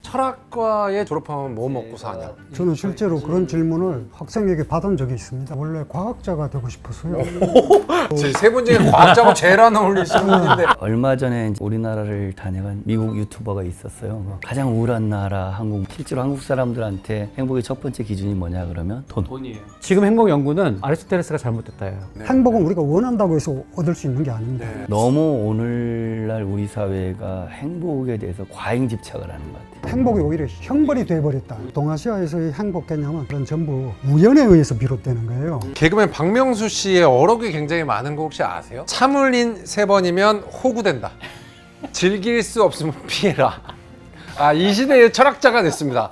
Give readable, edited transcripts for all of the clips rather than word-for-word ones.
철학과에 졸업하면 뭐 먹고 사냐? 저는 실제로 그런 질문을 학생에게 받은 적이 있습니다. 원래 과학자가 되고 싶었어요. 세 분 중에 과학자가 제일 안 어울리시는 분인데. 얼마 전에 이제 우리나라를 다녀간 미국 유튜버가 있었어요. 가장 우울한 나라 한국. 실제로 한국 사람들한테 행복의 첫 번째 기준이 뭐냐 그러면 돈이에요. 지금 행복 연구는 아리스토텔레스가 잘못됐다예요. 행복은 우리가 원한다고 해서 얻을 수 있는 게 아닙니다. 네. 너무 오늘날 우리 사회가 행복에 대해서 과잉 집착을 하는 것 같아요. 행복이 오히려 형벌이 돼버렸다. 동아시아에서의 행복 개념은 그런 전부 우연에 의해서 비롯되는 거예요. 개그맨 박명수 씨의 어록이 굉장히 많은 거 혹시 아세요? 참을인 3번이면 호구된다. 즐길 수 없으면 피해라. 이 시대의 철학자가 됐습니다.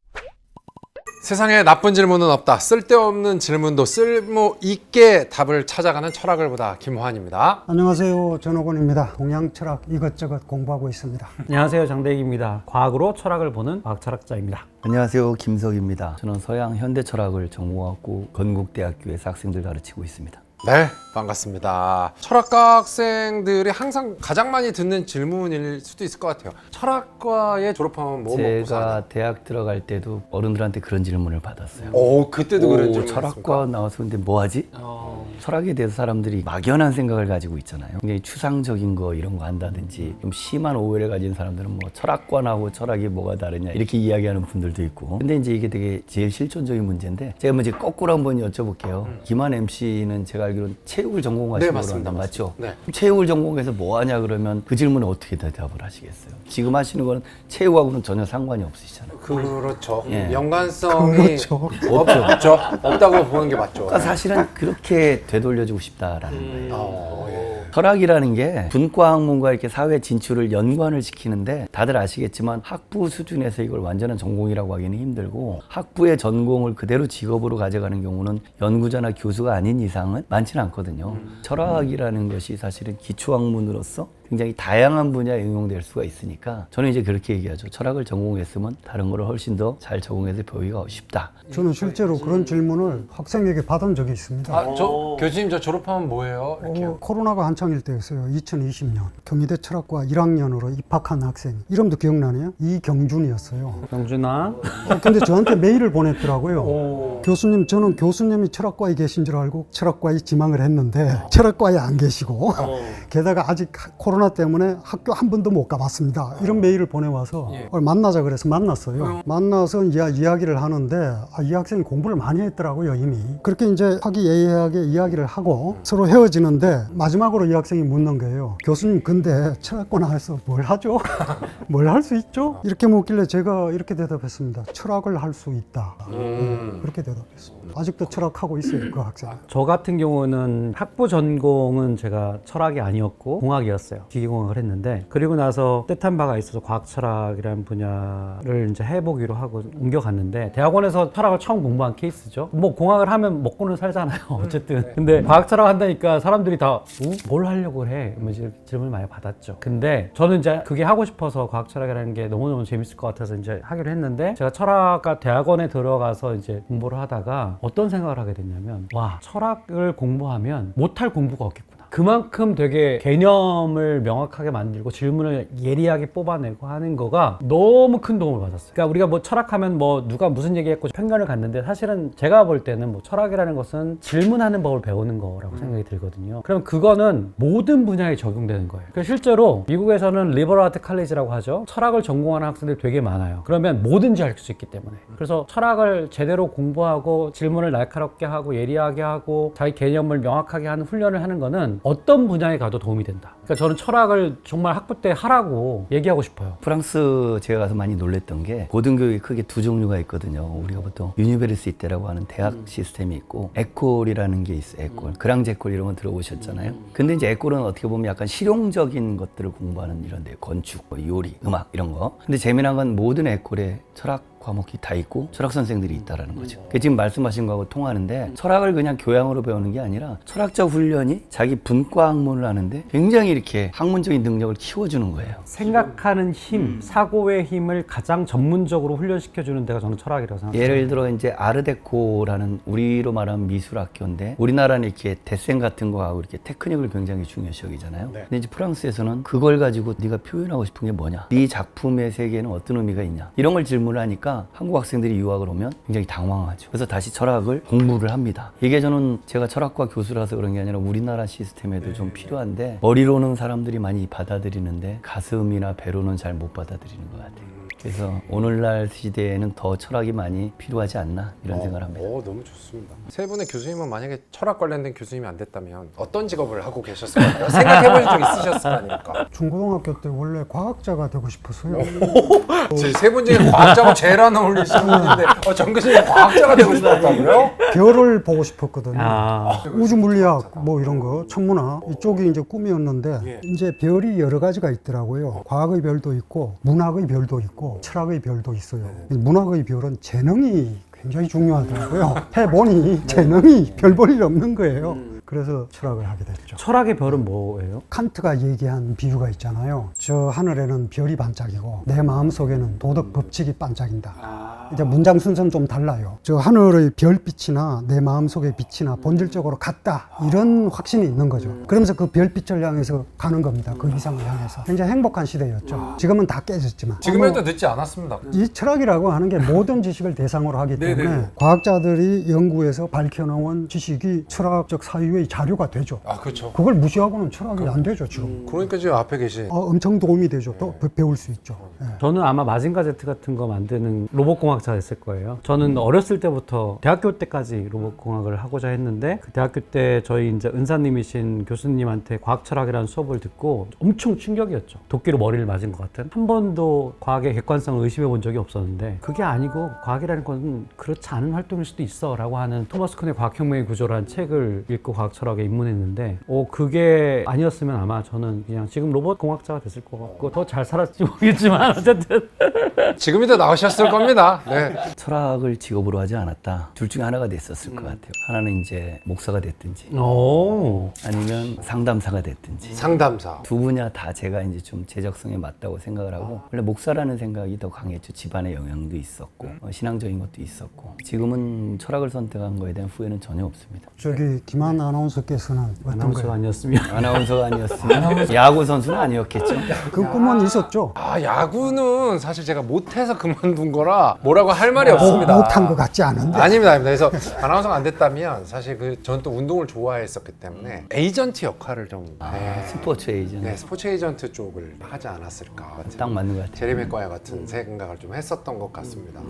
세상에 나쁜 질문은 없다. 쓸데없는 질문도 쓸모 있게 답을 찾아가는 철학을 보다 김호환입니다. 안녕하세요. 전호곤입니다. 동양 철학 이것저것 공부하고 있습니다. 안녕하세요. 장대익입니다. 과학으로 철학을 보는 과학철학자입니다. 안녕하세요. 김석입니다. 저는 서양 현대 철학을 전공하고 건국대학교에서 학생들 가르치고 있습니다. 네, 반갑습니다. 철학과 학생들이 항상 가장 많이 듣는 질문일 수도 있을 것 같아요. 철학과에 졸업하면 뭐 먹고 사냐? 제가 대학 들어갈 때도 어른들한테 그런 질문을 받았어요. 그때도 그런 질문 철학과 나와서 근데 뭐 하지? 철학에 대해서 사람들이 막연한 생각을 가지고 있잖아요. 굉장히 추상적인 거 이런 거 한다든지 좀 심한 오해를 가진 사람들은 뭐 철학과 나하고 철학이 뭐가 다르냐 이렇게 이야기하는 분들도 있고. 근데 이제 이게 되게 제일 실존적인 문제인데 제가 먼저 거꾸로 한번 여쭤볼게요. 김한 MC는 제가 알기로는 체육을 전공하신 네, 거로 맞습니다. 맞죠? 네. 체육을 전공해서 뭐 하냐 그러면 그 질문에 어떻게 대답을 하시겠어요? 지금 하시는 거는 체육하고는 전혀 상관이 없으시잖아요. 그렇죠. 예. 연관성이 그렇죠. 없죠. 없다고 보는 게 맞죠. 그러니까 사실은 그렇게 되돌려주고 싶다라는 거예요. 예. 철학이라는 게 분과 학문과 이렇게 사회 진출을 연관을 시키는데 다들 아시겠지만 학부 수준에서 이걸 완전한 전공이라고 하기는 힘들고 학부의 전공을 그대로 직업으로 가져가는 경우는 연구자나 교수가 아닌 이상은 많지는 않거든요. 철학이라는 것이 사실은 기초학문으로서 굉장히 다양한 분야에 응용될 수가 있으니까 저는 이제 그렇게 얘기하죠. 철학을 전공했으면 다른 거를 훨씬 더 잘 적용해서 배우기가 쉽다. 저는 실제로 그런 질문을 학생에게 받은 적이 있습니다. 교수님 저 졸업하면 뭐예요? 이렇게요. 코로나가 한창일 때였어요. 2020년 경희대 철학과 1학년으로 입학한 학생 이름도 기억나네요. 이경준이었어요. 영준아. 근데 저한테 메일을 보냈더라고요. 교수님, 저는 교수님이 철학과에 계신 줄 알고 철학과에 지망을 했는데 철학과에 안 계시고 게다가 아직 코로나 때문에 학교 한 번도 못 가봤습니다. 이런 메일을 보내와서 만나자 그래서 만났어요. 만나서 이야기를 하는데 이 학생이 공부를 많이 했더라고요, 이미. 그렇게 이제 화기애애하게 이야기를 하고 서로 헤어지는데 마지막으로 이 학생이 묻는 거예요. 교수님, 근데 철학과 나와서 뭘 하죠? 뭘 할 수 있죠? 이렇게 묻길래 제가 이렇게 대답했습니다. 철학을 할 수 있다. 그렇게 대답했습니다. 아직도 철학하고 있어요, 그 학생. 저 같은 경우는 학부 전공은 제가 철학이 아니었고 공학이었어요. 기계공학을 했는데 그리고 나서 뜻한 바가 있어서 과학철학이라는 분야를 이제 해보기로 하고 옮겨갔는데 대학원에서 철학을 처음 공부한 케이스죠. 뭐 공학을 하면 먹고는 살잖아요. 어쨌든. 근데 과학철학 한다니까 사람들이 다 뭘 하려고 해? 뭐 이제 질문을 많이 받았죠. 근데 저는 이제 그게 하고 싶어서 과학철학이라는 게 너무너무 재밌을 것 같아서 이제 하기로 했는데 제가 철학과 대학원에 들어가서 이제 공부를 하다가 어떤 생각을 하게 됐냐면 와, 철학을 공부하면 못할 공부가 없겠구나. 그만큼 되게 개념을 명확하게 만들고 질문을 예리하게 뽑아내고 하는 거가 너무 큰 도움을 받았어요. 그러니까 우리가 뭐 철학하면 뭐 누가 무슨 얘기했고 편견을 갖는데 사실은 제가 볼 때는 뭐 철학이라는 것은 질문하는 법을 배우는 거라고 생각이 들거든요. 그럼 그거는 모든 분야에 적용되는 거예요. 그러니까 실제로 미국에서는 리버럴 아트 칼리지라고 하죠. 철학을 전공하는 학생들이 되게 많아요. 그러면 뭐든지 할 수 있기 때문에. 그래서 철학을 제대로 공부하고 질문을 날카롭게 하고 예리하게 하고 자기 개념을 명확하게 하는 훈련을 하는 거는 어떤 분야에 가도 도움이 된다. 그러니까 저는 철학을 정말 학부 때 하라고 얘기하고 싶어요. 프랑스 제가 가서 많이 놀랬던 게 고등교육이 크게 두 종류가 있거든요. 우리가 보통 유니베르시테라고 하는 대학 시스템이 있고 에콜이라는 게 있어요. 에콜. 그랑제콜 이런 거 들어보셨잖아요. 근데 이제 에콜은 어떻게 보면 약간 실용적인 것들을 공부하는 이런 데 건축, 요리, 음악 이런 거. 근데 재미난 건 모든 에콜에 철학 과목이 다 있고 철학 선생들이 있다라는 거죠. 지금 말씀하신 거하고 통하는데 철학을 그냥 교양으로 배우는 게 아니라 철학적 훈련이 자기 분과 학문을 하는데 굉장히 이렇게 학문적인 능력을 키워주는 거예요. 생각하는 힘, 사고의 힘을 가장 전문적으로 훈련시켜주는 데가 저는 철학이라고 생각합니다. 예를 들어 이제 아르데코라는 우리로 말하면 미술학교인데 우리나라는 이렇게 데센 같은 거 하고 이렇게 테크닉을 굉장히 중요시 여기잖아요. 근데 이제 프랑스에서는 그걸 가지고 네가 표현하고 싶은 게 뭐냐? 네 작품의 세계에는 어떤 의미가 있냐? 이런 걸 질문을 하니까 한국 학생들이 유학을 오면 굉장히 당황하죠. 그래서 다시 철학을 공부를 합니다. 이게 저는 제가 철학과 교수라서 그런 게 아니라 우리나라 시스템에도 좀 필요한데 머리로는 사람들이 많이 받아들이는데 가슴이나 배로는 잘 못 받아들이는 것 같아요. 그래서 오늘날 시대에는 더 철학이 많이 필요하지 않나 이런 생각을 합니다. 너무 좋습니다. 세 분의 교수님은 만약에 철학 관련된 교수님이 안 됐다면 어떤 직업을 하고 계셨을까요? 생각해보신 적 있으셨을 거 아닙니까? 중고등학교 때 원래 과학자가 되고 싶었어요. 세 분 중에 과학자가 제일 안 어울리시는 분인데 정 교수님 과학자가 되고 싶었다고요? 별을 보고 싶었거든요. 아, 우주 물리학 뭐 이런 거 천문학 이쪽이 이제 꿈이었는데 이제 별이 여러 가지가 있더라고요. 과학의 별도 있고 문학의 별도 있고 철학의 별도 있어요. 문학의 별은 재능이 굉장히 중요하더라고요. 해보니 재능이 별 볼 일 없는 거예요. 그래서 철학을 하게 됐죠. 철학의 별은 뭐예요? 칸트가 얘기한 비유가 있잖아요. 저 하늘에는 별이 반짝이고 내 마음속에는 도덕 법칙이 반짝인다. 이제 문장 순서는 좀 달라요. 저 하늘의 별빛이나 내 마음속의 빛이나 본질적으로 같다. 이런 확신이 있는 거죠. 그러면서 그 별빛을 향해서 가는 겁니다. 그 이상을 향해서. 굉장히 행복한 시대였죠. 지금은 다 깨졌지만. 지금에도 늦지 않았습니다. 이 철학이라고 하는 게 모든 지식을 대상으로 하기 때문에 과학자들이 연구해서 밝혀놓은 지식이 철학적 사유의 자료가 되죠. 그렇죠. 그걸 무시하고는 철학이 안 되죠, 지금. 그러니까 지금 앞에 계신 엄청 도움이 되죠. 또 배울 수 있죠. 예. 저는 아마 마징가 Z 같은 거 만드는 로봇공학자가 됐을 거예요. 저는 어렸을 때부터 대학교 때까지 로봇공학을 하고자 했는데 그 대학교 때 저희 이제 은사님이신 교수님한테 과학철학이라는 수업을 듣고 엄청 충격이었죠. 도끼로 머리를 맞은 것 같은. 한 번도 과학의 객관성을 의심해 본 적이 없었는데 그게 아니고 과학이라는 건 그렇지 않은 활동일 수도 있어 라고 하는 토마스 쿤의 과학혁명의 구조라는 책을 읽고 과학철학에 입문했는데 그게 아니었으면 아마 저는 그냥 지금 로봇공학자가 됐을 것 같고 더 잘 살았지 모르겠지만 어쨌든 지금이도 나오셨을 겁니다. 네. 철학을 직업으로 하지 않았다. 둘 중에 하나가 됐었을 것 같아요. 하나는 이제 목사가 됐든지 오. 아니면 상담사가 됐든지 상담사. 두 분야 다 제가 이제 좀 제적성에 맞다고 생각을 하고 원래 목사라는 생각이 더 강했죠. 집안의 영향도 있었고 신앙적인 것도 있었고 지금은 철학을 선택한 거에 대한 후회는 전혀 없습니다. 저기 김한 아나운서께서는 어떤 아나운서가 거예요? 아니었으면 아나운서가 아니었으면 야구 선수는 아니었겠죠. 그 꿈은 있었죠. 야구는 사실 제가 못해서 그만둔 거라 뭐라고 할 말이 없습니다. 못한 것 같지 않은데. 아닙니다. 그래서 아나운서가 안 됐다면 사실 저는 또 운동을 좋아했었기 때문에 에이전트 역할을 좀 스포츠 에이전트. 스포츠 에이전트 쪽을 하지 않았을까. 딱 맞는 것 같아요. 제레미 과야 같은 생각을 좀 했었던 것 같습니다.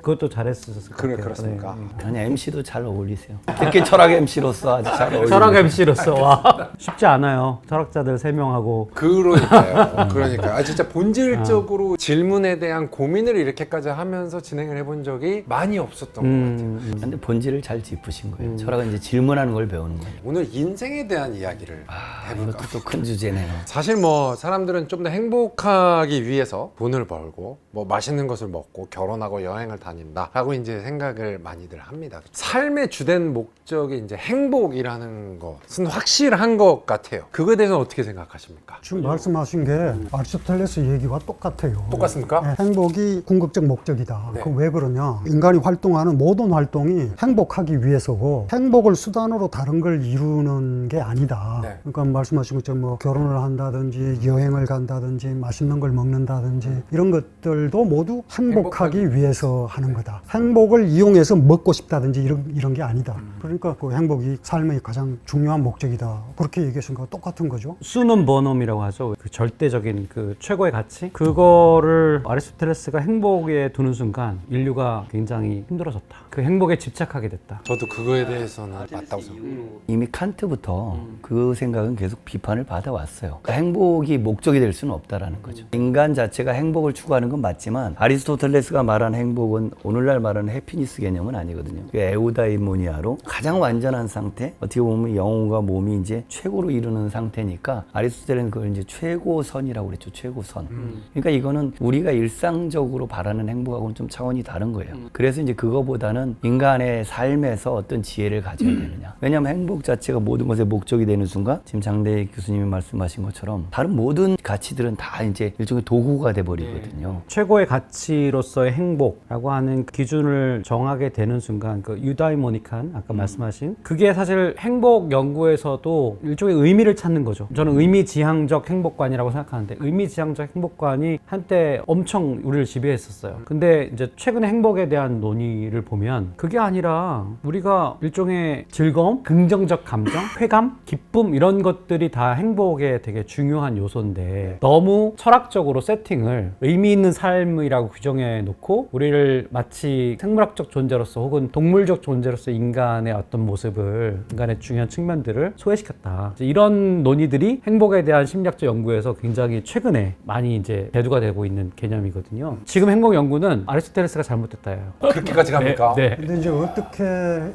그것도 잘했었을 것 같아요. 그렇습니까? 아니 MC도 잘 어울리세요. 특히 철학 MC로서 아주 잘 어울리세요. 철학 MC로서 와 쉽지 않아요. 철학자들 3명하고 그러니까요. 진짜 본질적으로 질문에 대한 고민을 이렇게까지 하면서 진행을 해본 적이 많이 없었던 것 같아요. 근데 본질을 잘 짚으신 거예요. 철학은 이제 질문하는 걸 배우는 거예요. 오늘 인생에 대한 이야기를 해볼까? 이것도 또 큰 주제네요. 사실 뭐 사람들은 좀 더 행복하기 위해서 돈을 벌고 뭐 맛있는 것을 먹고 결혼하고 여행을 다닌다 하고 이제 생각을 많이들 합니다. 삶의 주된 목적이 이제 행복이라는 것은 확실한 것 같아요. 그거에 대해서는 어떻게 생각하십니까? 지금 말씀하신 게 아리스토텔레스 얘기와 똑같아요. 똑같습니까? 네, 행복이 궁극적 목적이다. 네. 그 왜 그러냐? 인간이 활동하는 모든 활동이 행복하기 위해서고 행복을 수단으로 다른 걸 이루는 게 아니다. 네. 그러니까 말씀하신 것처럼 뭐 결혼을 한다든지 여행을 간다든지 맛있는 걸 먹는다든지 이런 것들도 모두 행복하기 위해서 하는 거다. 행복을 이용해서 먹고 싶다든지 이런 게 아니다. 그러니까 그 행복이 삶의 가장 중요한 목적이다. 그렇게 얘기하신 거와 똑같은 거죠. 수는 버넘이라고 하죠. 그 절대적인 그 최고의 가치 그거를 아리스토텔레스가 행복에 두는 순간 인류가 굉장히 힘들어졌다. 그 행복에 집착하게 됐다. 저도 그거에 대해서는 맞다고 생각해요. 이미 칸트부터 그 생각은 계속 비판을 받아왔어요. 그 행복이 목적이 될 수는 없다라는 거죠. 인간 자체가 행복을 추구하는 건 맞지만 아리스토텔레스가 말한 행복은 오늘날 말하는 해피니스 개념은 아니거든요. 그 에우다이모니아로 가장 완전한 상태, 어떻게 보면 영혼과 몸이 이제 최고로 이루는 상태니까 아리스토텔레스는 그걸 이제 최고선이라고 그랬죠. 최고선. 그러니까 이거는 우리가 일상적으로 바라는 행복하고는 좀 차원이 다른 거예요. 그래서 이제 그거보다는 인간의 삶에서 어떤 지혜를 가져야 되느냐. 왜냐하면 행복 자체가 모든 것의 목적이 되는 순간 지금 장대희 교수님이 말씀하신 것처럼 다른 모든 가치들은 다 이제 일종의 도구가 돼버리거든요. 최고의 가치로서의 행복이라고 하는 기준을 정하게 되는 순간 그 유다이모니칸 아까 말씀하신 그게 사실 행복 연구에서도 일종의 의미를 찾는 거죠. 저는 의미지향적 행복관이라고 생각하는데 의미지향적 행복관이 한때 엄청 우리를 지배했었어요. 근데 이제 최근에 행복에 대한 논의를 보면 그게 아니라 우리가 일종의 즐거움, 긍정적 감정, 쾌감, 기쁨 이런 것들이 다 행복에 되게 중요한 요소인데 너무 철학적으로 세팅을 의미 있는 삶이라고 규정해 놓고 우리를 마치 생물학적 존재로서 혹은 동물적 존재로서 인간의 어떤 모습을 인간의 중요한 측면들을 소외시켰다. 이런 논의들이 행복에 대한 심리학적 연구에서 굉장히 최근에 많이 이제 대두가 되고 있는 개념이거든요. 지금 행복 연구는 아리스토텔레스가 잘못됐다예요. 그렇게까지 갑니까? 네. 근데 이제 어떻게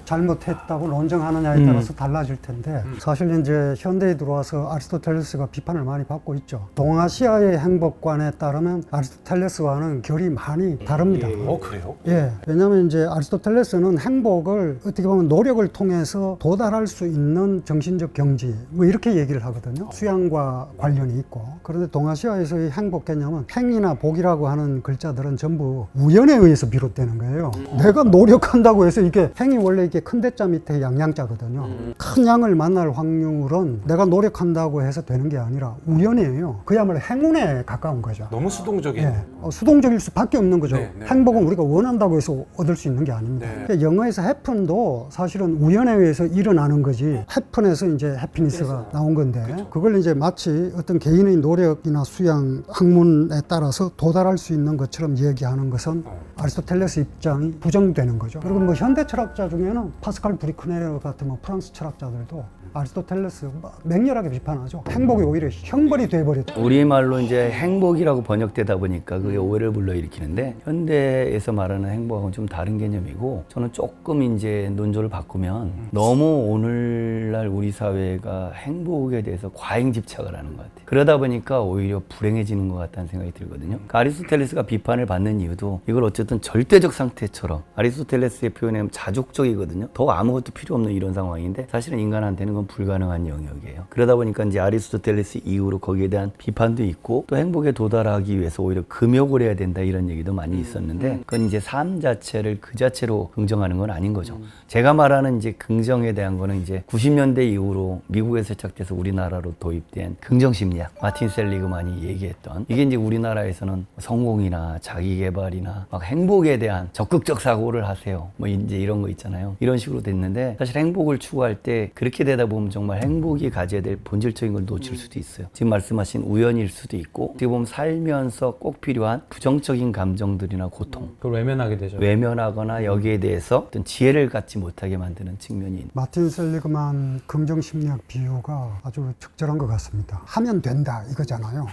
잘못했다고 논증하느냐에 따라서 달라질 텐데 사실 이제 현대에 들어와서 아리스토텔레스가 비판을 많이 받고 있죠. 동아시아의 행복관에 따르면 아리스토텔레스와는 결이 많이 다릅니다. 그래요? 예, 왜냐하면 이제 아리스토텔레스는 행복을 어떻게 보면 노력을 통해서 도달할 수 있는 정신적 경지 뭐 이렇게 얘기를 하거든요. 수양과 관련이 있고. 그런데 동아시아에서의 행복 개념은 행이나 복이라고 하는 글자들은 전부 우연에 의해서 비롯되는 거예요. 내가 노력한다고 해서 이게 행이 원래 이게 큰 대자 밑에 양양자거든요. 큰 양을 만날 확률은 내가 노력한다고 해서 되는 게 아니라 우연이에요. 그야말로 행운에 가까운 거죠. 너무 수동적인. 예, 수동적일 수밖에 없는 거죠. 네, 네. 행복은 우리가 원한다고 해서 얻을 수 있는 게 아닙니다. 네. 그러니까 영어에서 해픈도 사실은 우연에 의해서 일어나는 거지 해픈에서 이제 해피니스가 나온 건데 그걸 이제 마치 어떤 개인의 노력이나 수양, 학문에 따라서 도달할 수 있는 것처럼 얘기하는 것은 아리스토텔레스 입장이 부정되는 거죠. 그리고 뭐 현대 철학자 중에는 파스칼 브리크네르 같은 뭐 프랑스 철학자들도 아리스토텔레스 맹렬하게 비판하죠. 행복이 오히려 형벌이 돼버렸다. 우리말로 이제 행복이라고 번역되다 보니까 그게 오해를 불러일으키는데 현대에서 말하는 행복하고는 좀 다른 개념이고 저는 조금 이제 논조를 바꾸면 너무 오늘날 우리 사회가 행복에 대해서 과잉 집착을 하는 것 같아요. 그러다 보니까 오히려 불행해지는 것 같다는 생각이 들거든요. 그러니까 아리스토텔레스가 비판을 받는 이유도 이걸 어쨌든 절대적 상태처럼 아리스토텔레스의 표현에 자족적이거든요. 더 아무것도 필요 없는 이런 상황인데 사실은 인간한테는 그건 불가능한 영역이에요. 그러다 보니까 이제 아리스토텔레스 이후로 거기에 대한 비판도 있고 또 행복에 도달하기 위해서 오히려 금욕을 해야 된다 이런 얘기도 많이 있었는데 그건 이제 삶 자체를 그 자체로 긍정하는 건 아닌 거죠. 제가 말하는 이제 긍정에 대한 거는 이제 90년대 이후로 미국에서 시작돼서 우리나라로 도입된 긍정심리학 마틴 셀리그만이 얘기했던 이게 이제 우리나라에서는 성공이나 자기개발이나 막 행복에 대한 적극적 사고를 하세요. 뭐 이제 이런 거 있잖아요. 이런 식으로 됐는데 사실 행복을 추구할 때 그렇게 되다 보면 정말 행복이 가져야 될 본질적인 걸 놓칠 수도 있어요. 지금 말씀하신 우연일 수도 있고 어떻게 보면 살면서 꼭 필요한 부정적인 감정들이나 고통 그걸 외면하게 되죠. 외면하거나 여기에 대해서 어떤 지혜를 갖지 못하게 만드는 측면이 있는 마틴 셀리그만 긍정심리학 비유가 아주 적절한 것 같습니다. 하면 된다 이거잖아요.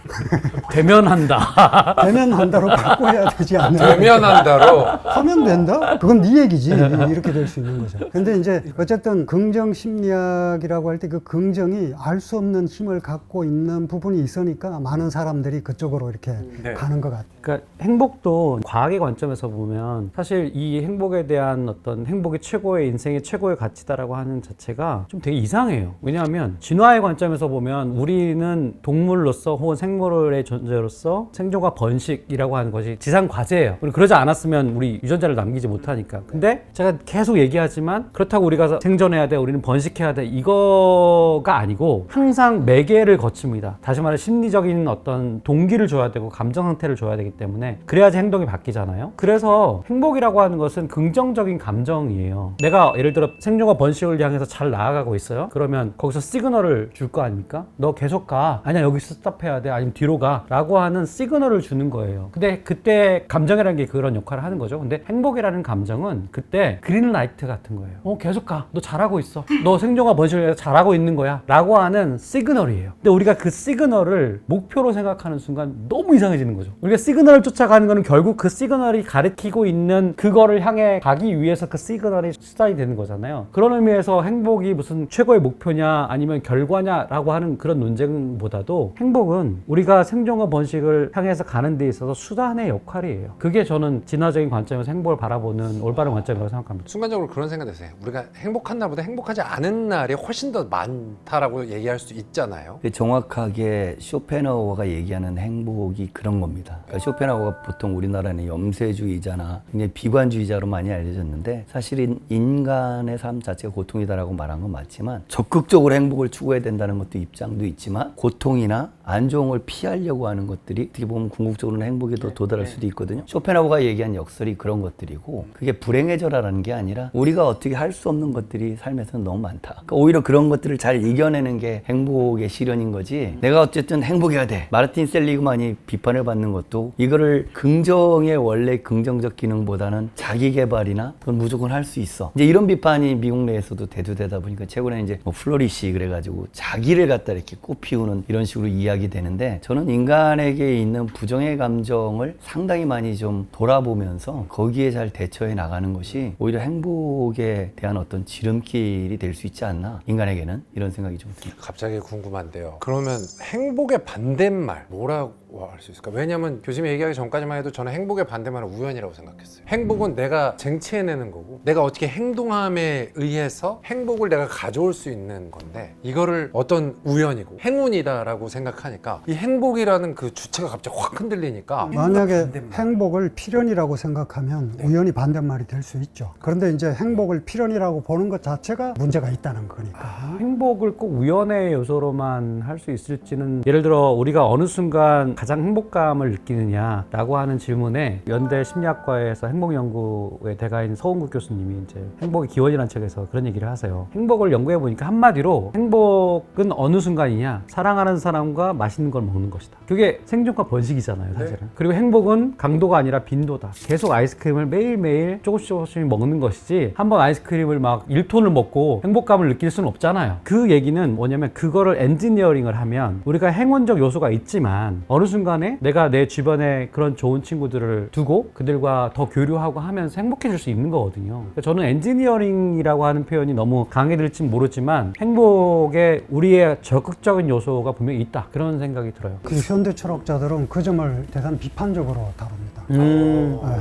대면한다. 되면 한다로 바꿔야 되지 않나요? 외면한다로. 하면 된다? 그건 네 얘기지. 이렇게 될 수 있는 거죠. 근데 이제 어쨌든 긍정심리학이라고 할 때 그 긍정이 알 수 없는 힘을 갖고 있는 부분이 있으니까 많은 사람들이 그쪽으로 이렇게 네. 가는 것 같아요. 그러니까 행복도 과학의 관점에서 보면 사실 이 행복에 대한 어떤 행복이 최고의 인생의 최고의 가치다라고 하는 자체가 좀 되게 이상해요. 왜냐하면 진화의 관점에서 보면 우리는 동물로서 혹은 생물의 존재로서 생존과 번식이라고 하는 것이 지상 과제예요. 우리 그러지 않았으면 우리 유전자를 남기지 못하니까. 근데 제가 계속 얘기하지만 그렇다고 우리가 생존해야 돼, 우리는 번식해야 돼 이거가 아니고 항상 매개를 거칩니다. 다시 말해 심리적인 어떤 동기를 줘야 되고 감정 상태를 줘야 되기 때문에 그래야지 행동이 바뀌잖아요. 그래서 행복이라고 하는 것은 긍정적인 감정이에요. 내가 예를 들어 생존과 번식을 향해서 잘 나아가고 있어요. 그러면 거기서 시그널을 줄 거 아닙니까? 너 계속 가. 아니야 여기서 스탑해야 돼. 아니면 뒤로 가. 라고 하는 시그널을 주는 거예요. 근데 그때 감정이라는 게 그런 역할을 하는 거죠. 근데 행복이라는 감정은 그때 그린라이트 같은 거예요. 계속 가. 너 잘하고 있어. 너 생존과 번식을 위해서 잘하고 있는 거야. 라고 하는 시그널이에요. 근데 우리가 그 시그널을 목표로 생각하는 순간 너무 이상해지는 거죠. 우리가 시그널을 쫓아가는 거는 결국 그 시그널이 가리키고 있는 그거를 향해 가기 위해서 그 시그널이 수단이 되는 거잖아요. 그런 의미에서 행복이 무슨 최고의 목표냐 아니면 결과냐라고 하는 그런 논쟁보다도 행복은 우리가 생존과 번식을 향해서 가는 데 있어서 있어서 수단의 역할이에요. 그게 저는 진화적인 관점에서 행복을 바라보는 올바른 관점이라고 생각합니다. 순간적으로 그런 생각 드세요. 우리가 행복한 날보다 행복하지 않은 날이 훨씬 더 많다라고 얘기할 수 있잖아요. 정확하게 쇼펜하우어가 얘기하는 행복이 그런 겁니다. 그러니까 쇼펜하우어가 보통 우리나라는 염세주의자나 굉장히 비관주의자로 많이 알려졌는데 사실은 인간의 삶 자체가 고통이다라고 말한 건 맞지만 적극적으로 행복을 추구해야 된다는 것도 입장도 있지만 고통이나 안 좋은 걸 피하려고 하는 것들이 어떻게 보면 궁극적으로는 행복에 더 도달할 수도 있거든요. 쇼펜하우어가 얘기한 역설이 그런 것들이고 그게 불행의 절하라는 게 아니라 우리가 어떻게 할 수 없는 것들이 삶에서는 너무 많다. 그러니까 오히려 그런 것들을 잘 이겨내는 게 행복의 실현인 거지. 내가 어쨌든 행복해야 돼. 마르틴 셀리그만이 비판을 받는 것도 이거를 긍정의 원래 긍정적 기능보다는 자기 개발이나 그건 무조건 할 수 있어. 이제 이런 비판이 미국 내에서도 대두되다 보니까 최근에 이제 뭐 플로리시 그래가지고 자기를 갖다 이렇게 꽃피우는 이런 식으로 이야기 되는데 저는 인간에게 있는 부정의 감정을 상당히 많이 좀 돌아보면서 거기에 잘 대처해 나가는 것이 오히려 행복에 대한 어떤 지름길이 될 수 있지 않나 인간에게는 이런 생각이 좀 듭니다. 갑자기 궁금한데요. 그러면 행복의 반대말 뭐라고 할 수 있을까? 왜냐면 교수님이 얘기하기 전까지만 해도 저는 행복의 반대말은 우연이라고 생각했어요. 행복은 내가 쟁취해내는 거고 내가 어떻게 행동함에 의해서 행복을 내가 가져올 수 있는 건데 이거를 어떤 우연이고 행운이다라고 생각하니까 이 행복이라는 그 주체가 갑자기 확 흔들리니까 만약에 행복을 필연이라고 생각하면 우연히 반대말이 될 수 있죠. 그런데 이제 행복을 필연이라고 보는 것 자체가 문제가 있다는 거니까. 행복을 꼭 우연의 요소로만 할 수 있을지는 예를 들어 우리가 어느 순간 가장 행복감을 느끼느냐라고 하는 질문에 연대 심리학과에서 행복연구의 대가인 서은국 교수님이 이제 행복의 기원이라는 책에서 그런 얘기를 하세요. 행복을 연구해 보니까 한마디로 행복은 어느 순간이냐 사랑하는 사람과 맛있는 걸 먹는 것이다. 그게 생존과 번식이잖아요 사실은. 네. 그리고 행복은 강도가 아니라 빈도다. 계속 아이스크림을 매일매일 조금씩 먹는 것이지 한번 아이스크림을 막 1톤을 먹고 행복감을 느낄 수는 없잖아요. 그 얘기는 뭐냐면 그거를 엔지니어링을 하면 우리가 행운적 요소가 있지만 어느 순간에 내가 내 주변에 그런 좋은 친구들을 두고 그들과 더 교류하고 하면서 행복해질 수 있는 거거든요. 그러니까 저는 엔지니어링이라고 하는 표현이 너무 강해질지 모르지만 행복에 우리의 적극적인 요소가 분명히 있다. 그런 생각이 들어요. 그 현대 철학자들은 그 점을 대단히 비판적으로 다룹니다.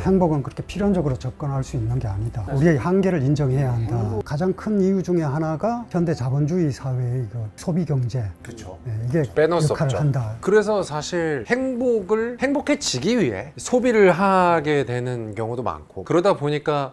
행복은 그렇게 필연적으로 접근할 수 있는 게 아니다. 우리의 한계를 인정해야 한다. 가장 큰 이유 중에 하나가 현대 자본주의 사회의 그 소비 경제. 그렇죠. 이게 빼놓을 수 역할을 없죠. 한다. 그래서 사실 행복을 행복해지기 위해 소비를 하게 되는 경우도 많고 그러다 보니까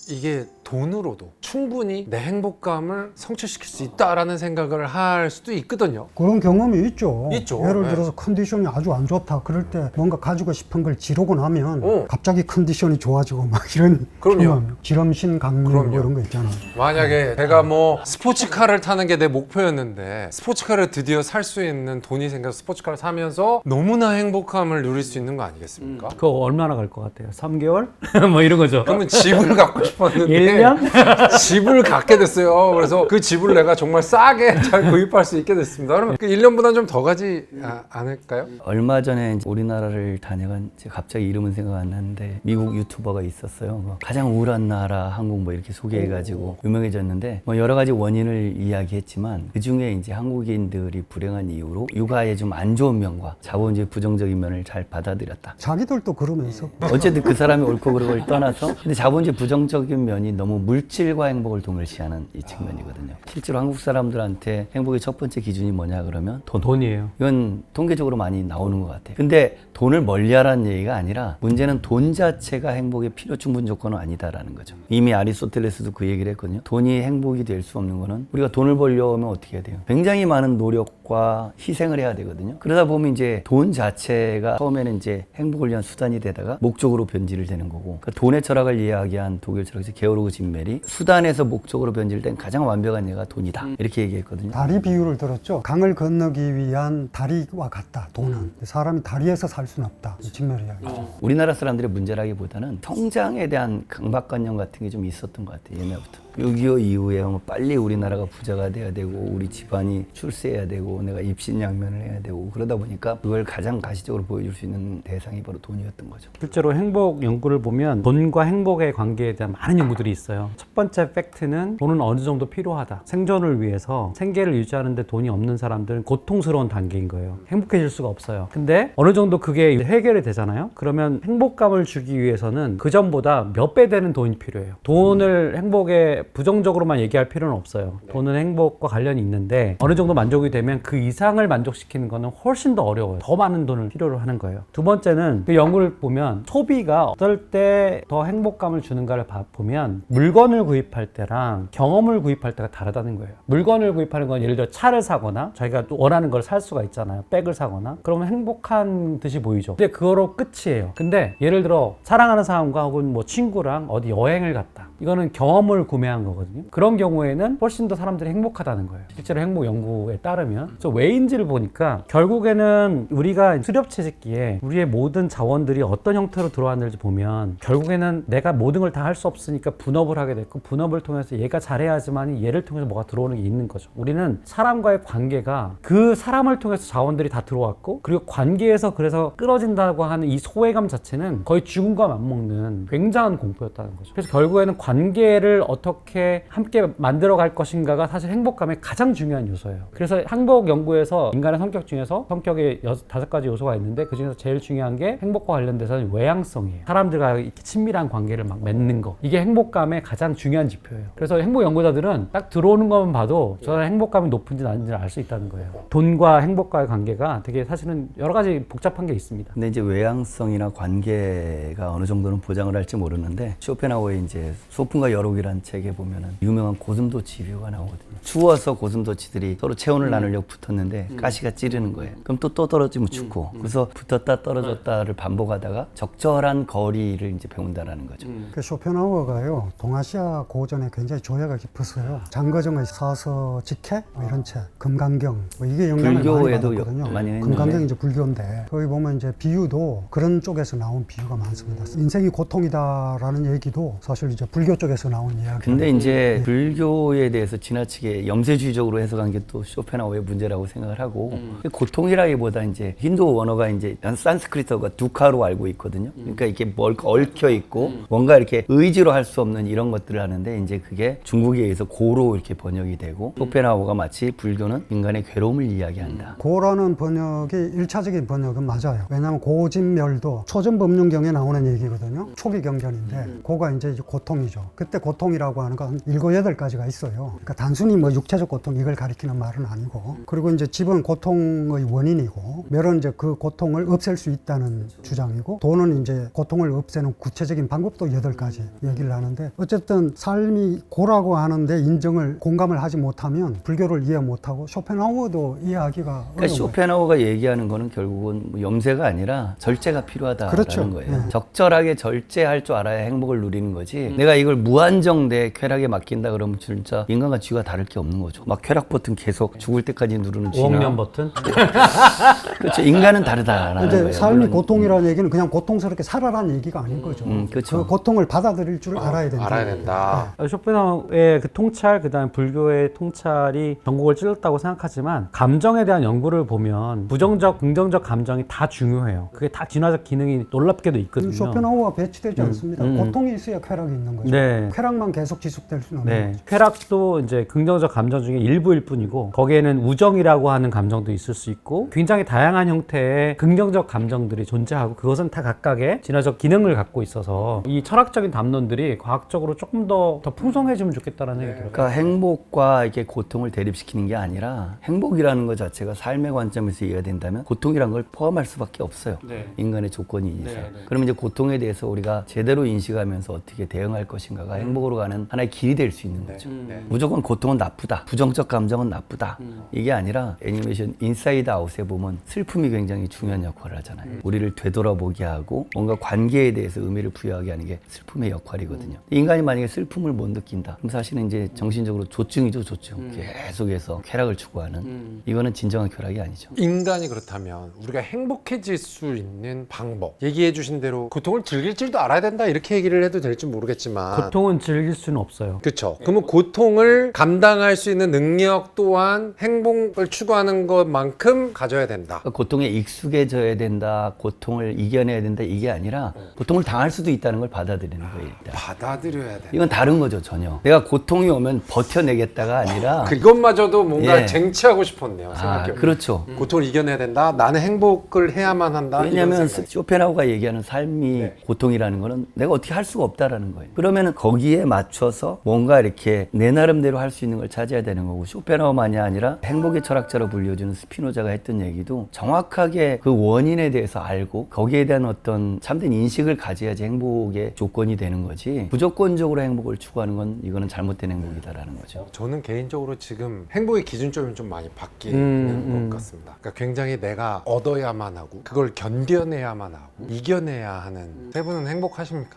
이게 돈으로도 충분히 내 행복감을 성취시킬 수 있다라는 생각을 할 수도 있거든요. 그런 경험이 있죠. 있죠. 예를 네. 들어서 컨디션이 아주 안 좋다. 그럴 때 뭔가 가지고 싶은 걸 지르고 나면 갑자기 컨디션이 좋아지고 막 이런 그럼요. 경험. 지름신 강림 그럼요. 뭐 이런 거 있잖아. 만약에 내가 뭐 스포츠카를 타는 게 내 목표였는데 스포츠카를 드디어 살 수 있는 돈이 생겨서 스포츠카를 사면서 너무나 행복함을 누릴 수 있는 거 아니겠습니까? 그거 얼마나 갈 것 같아요? 3개월? 뭐 이런 거죠. 그러면 집을 갖고 싶었는데 1년? 집을 갖게 됐어요. 그래서 그 집을 내가 정말 싸게 잘 구입할 수 있게 됐습니다. 그러면 그 1년보다 좀 더 가지 않을까요? 얼마 전에 이제 우리나라를 다녀간 제가 갑자기 이름은 생각 안 나는데 미국 유튜버가 있었어요. 가장 우울한 나라 한국 뭐 이렇게 소개해가지고 유명해졌는데 뭐 여러 가지 원인을 이야기했지만 그 중에 이제 한국인들이 불행한 이유로 육아의 좀 안 좋은 면과 자본주의 부정적인 면을 잘 받아들였다. 자기들도 그러면서 어쨌든 그 사람이 옳고 그르고를 떠나서 근데 자본주의 부정적인 면이 너무 물질과 행복을 동일시하는 이 측면이거든요. 실제로 한국 사람들한테 행복의 첫 번째 기준이 뭐냐 그러면 돈이에요. 이건 통계적으로 많이 나오는 것 같아요. 근데 돈을 멀리하라는 얘기가 아니라 문제는 돈 자체가 행복의 필요 충분 조건은 아니다라는 거죠. 이미 아리스토텔레스도 그 얘기를 했거든요. 돈이 행복이 될 수 없는 거는 우리가 돈을 벌려면 어떻게 해야 돼요? 굉장히 많은 노력과 희생을 해야 되거든요. 그러다 보면 이제 돈 자체가 처음에는 이제 행복을 위한 수단이 되다가 목적으로 변질을 되는 거고 그러니까 돈의 철학을 이야기한 독일 철학자 게오르그 짐멜이 수단에서 목적으로 변질된 가장 완벽한 예가 돈이다. 이렇게 얘기했거든요. 다리 비유를 들었죠. 강을 건너기 위한 다리와 같다. 돈은 사람이 다리에서 살 수는 없다. 진멸 이야기죠. 우리나라 사람들의 문제라기보다는 성장에 대한 강박관념 같은 게 좀 있었던 것 같아요. 옛날부터. 6.25 이후에 뭐 빨리 우리나라가 부자가 돼야 되고 우리 집안이 출세해야 되고 내가 입신양면을 해야 되고 그러다 보니까 그걸 가장 가시적으로 보여줄 수 있는 대상이 바로 돈이었던 거죠. 실제로 행복 연구를 보면 돈과 행복의 관계에 대한 많은 연구들이 있어요. 있어요. 첫 번째 팩트는 돈은 어느 정도 필요하다. 생존을 위해서 생계를 유지하는데 돈이 없는 사람들은 고통스러운 단계인 거예요. 행복해질 수가 없어요. 근데 어느 정도 그게 해결이 되잖아요. 그러면 행복감을 주기 위해서는 그 전보다 몇 배 되는 돈이 필요해요. 돈을 행복에 부정적으로만 얘기할 필요는 없어요. 돈은 행복과 관련이 있는데 어느 정도 만족이 되면 그 이상을 만족시키는 거는 훨씬 더 어려워요. 더 많은 돈을 필요로 하는 거예요. 두 번째는 그 연구를 보면 소비가 어떨 때 더 행복감을 주는가를 보면 물건을 구입할 때랑 경험을 구입할 때가 다르다는 거예요. 물건을 구입하는 건 예를 들어 차를 사거나 자기가 또 원하는 걸 살 수가 있잖아요. 백을 사거나 그러면 행복한 듯이 보이죠. 근데 그거로 끝이에요. 근데 예를 들어 사랑하는 사람과 혹은 뭐 친구랑 어디 여행을 갔다. 이거는 경험을 구매한 거거든요. 그런 경우에는 훨씬 더 사람들이 행복하다는 거예요. 실제로 행복 연구에 따르면. 저 왜인지를 보니까 결국에는 우리가 수렵채집기에 우리의 모든 자원들이 어떤 형태로 들어왔는지 보면 결국에는 내가 모든 걸 다 할 수 없으니까 분업을 하게 됐고 분업을 통해서 얘가 잘해야지만 얘를 통해서 뭐가 들어오는 게 있는 거죠. 우리는 사람과의 관계가 그 사람을 통해서 자원들이 다 들어왔고 그리고 관계에서 그래서 끊어진다고 하는 이 소외감 자체는 거의 죽음과 맞먹는 굉장한 공포였다는 거죠. 그래서 결국에는 관계를 어떻게 함께 만들어 갈 것인가가 사실 행복감의 가장 중요한 요소예요. 그래서 행복 연구에서 인간의 성격 중에서 성격의 5가지 요소가 있는데 그 중에서 제일 중요한 게 행복과 관련돼서는 외향성이에요. 사람들과 이렇게 친밀한 관계를 막 맺는 거. 이게 행복감의 가장 중요한 지표예요. 그래서 행복 연구자들은 딱 들어오는 것만 봐도 저 사람 행복감이 높은지 낮은지 알 수 있다는 거예요. 돈과 행복과의 관계가 되게 사실은 여러 가지 복잡한 게 있습니다. 근데 이제 외향성이나 관계가 어느 정도는 보장을 할지 모르는데 쇼펜하우어의 이제 소품과 여록이라는 책에 보면은 유명한 고슴도치 비유가 나오거든요. 추워서 고슴도치들이 서로 체온을 나누려고 붙었는데 가시가 찌르는 거예요. 그럼 또 떨어지면 죽고. 그래서 붙었다 떨어졌다를 반복하다가 적절한 거리를 이제 배운다라는 거죠. 그 쇼펜하우어가요 동아시아 고전에 굉장히 조예가 깊었어요. 장거정의 사서 직해 뭐 이런 책, 금강경 뭐 이게 영향을 많이 불교에도 받았거든요. 많이 했는데. 금강경이 이제 불교인데 거기 보면 이제 비유도 그런 쪽에서 나온 비유가 많습니다. 인생이 고통이다라는 얘기도 사실 이제 불교 쪽에서 나온 이야기. 근데 이제 불교에 대해서 지나치게 염세주의적으로 해석한 게 또 쇼펜하우어의 문제라고 생각을 하고 고통이라기보다 이제 힌두 원어가 이제 산스크리트어가 두카로 알고 있거든요. 그러니까 이렇게 뭔가 얽혀 있고 뭔가 이렇게 의지로 할 수 없는 이런 것들을 하는데 이제 그게 중국에 의해서 고로 이렇게 번역이 되고 쇼펜하우어가 마치 불교는 인간의 괴로움을 이야기한다. 고라는 번역이 1차적인 번역은 맞아요. 왜냐하면 고진멸도 초전법륜경에 나오는 얘기거든요. 초기 경전인데 고가 이제 고통이죠. 그때 고통이라고 하는 건 한 7, 8가지가 있어요. 그러니까 단순히 뭐 육체적 고통 이걸 가리키는 말은 아니고 그리고 이제 집은 고통의 원인이고 멸은 이제 그 고통을 없앨 수 있다는 주장이고 도는 이제 고통을 없애는 구체적인 방법도 8가지 얘기를 하는데 어쨌든 삶이 고라고 하는데 인정을 공감을 하지 못하면 불교를 이해 못하고 쇼펜하우어도 이해하기가 어려워요. 그러니까 쇼펜하우어가 얘기하는 거는 결국은 뭐 염세가 아니라 절제가 필요하다라는 그렇죠. 거예요. 네. 적절하게 절제할 줄 알아야 행복을 누리는 거지. 내가 이걸 무한정 내 쾌락에 맡긴다 그러면 진짜 인간과 쥐가 다를 게 없는 거죠. 막 쾌락 버튼 계속 죽을 때까지 누르는 쥐나. 5억년 버튼? 그렇죠. 인간은 다르다라는 이제 거예요. 삶이 물론 고통이라는 얘기는 그냥 고통스럽게 살아라는 얘기가 아닌 거죠. 그렇죠. 그 고통을 받아들일 줄 알아야 된다. 알아야 된다. 쇼펜하우어의 그 통찰, 그 다음에 불교의 통찰이 전국을 찔렀다고 생각하지만 감정에 대한 연구를 보면 부정적, 긍정적 감정이 다 중요해요. 그게 다 진화적 기능이 놀랍게도 있거든요. 쇼펜하우어가 배치되지 않습니다. 고통이 있어야 쾌락이 있는 거죠. 네. 쾌락만 계속 지속될 수는 없는 네. 거죠. 쾌락도 이제 긍정적 감정 중에 일부일 뿐이고 거기에는 우정이라고 하는 감정도 있을 수 있고 굉장히 다양한 형태의 긍정적 감정들이 존재하고 그것은 다 각각의 진화적 기능을 갖고 있어서 이 철학적인 담론들이 과학적으로 조금 더 풍성해지면 좋겠다라는 생각이 들어요. 그러니까 행복과 이렇게 고통을 대립시키는 게 아니라 행복이라는 것 자체가 삶의 관점에서 이해가 된다면 고통이라는 걸 포함할 수밖에 없어요. 네. 인간의 조건이 이상. 그러면 이제 고통에 대해서 우리가 제대로 인식하면서 어떻게 대응할 것인가가 행복으로 가는 하나의 길이 될 수 있는 거죠. 무조건 고통은 나쁘다. 부정적 감정은 나쁘다. 이게 아니라 애니메이션 인사이드 아웃에 보면 슬픔이 굉장히 중요한 역할을 하잖아요. 우리를 되돌아보게 하고 뭔가 관계에 대해서 의미를 부여하게 하는 게 슬픔의 역할이거든요. 인간이 만약에 슬픔을 못 느낀다. 그럼 사실은 이제 정신적으로 조증이죠, 조증. 계속해서 쾌락을 추구하는. 이거는 진정한 쾌락이 아니죠. 인간이 그렇다면 우리가 행복해질 수 있는 방법 얘기해 주신 대로 고통을 즐길 줄도 알아야 된다 이렇게 얘기를 해도 될지 모르겠지만 있지만 고통은 즐길 수는 없어요. 그렇죠. 그러면 고통을 감당할 수 있는 능력 또한 행복을 추구하는 것만큼 가져야 된다. 그러니까 고통에 익숙해져야 된다, 고통을 이겨내야 된다 이게 아니라 고통을 당할 수도 있다는 걸 받아들이는 거예요. 일단. 받아들여야 된다. 이건 다른 거죠 전혀. 내가 고통이 오면 버텨내겠다가 아니라 그것마저도 뭔가 예. 쟁취하고 싶었네요. 생각해보면. 그렇죠. 고통을 이겨내야 된다. 나는 행복을 해야만 한다. 왜냐하면 이런 생각이. 쇼펜하우가 얘기하는 삶이 고통이라는 거는 내가 어떻게 할 수가 없다라는 거예요. 그러면 거기에 맞춰서 뭔가 이렇게 내 나름대로 할 수 있는 걸 찾아야 되는 거고, 쇼펜하우만이 아니라 행복의 철학자로 불려주는 스피노자가 했던 얘기도 정확하게 그 원인에 대해서 알고 거기에 대한 어떤 참된 인식을 가져야지 행복의 조건이 되는 거지, 무조건적으로 행복을 추구하는 건 이거는 잘못된 행복이다라는 거죠. 저는 개인적으로 지금 행복의 기준점이 좀 많이 바뀌는 것 같습니다. 그러니까 굉장히 내가 얻어야만 하고 그걸 견뎌내야만 하고 이겨내야 하는. 세 분은 행복하십니까?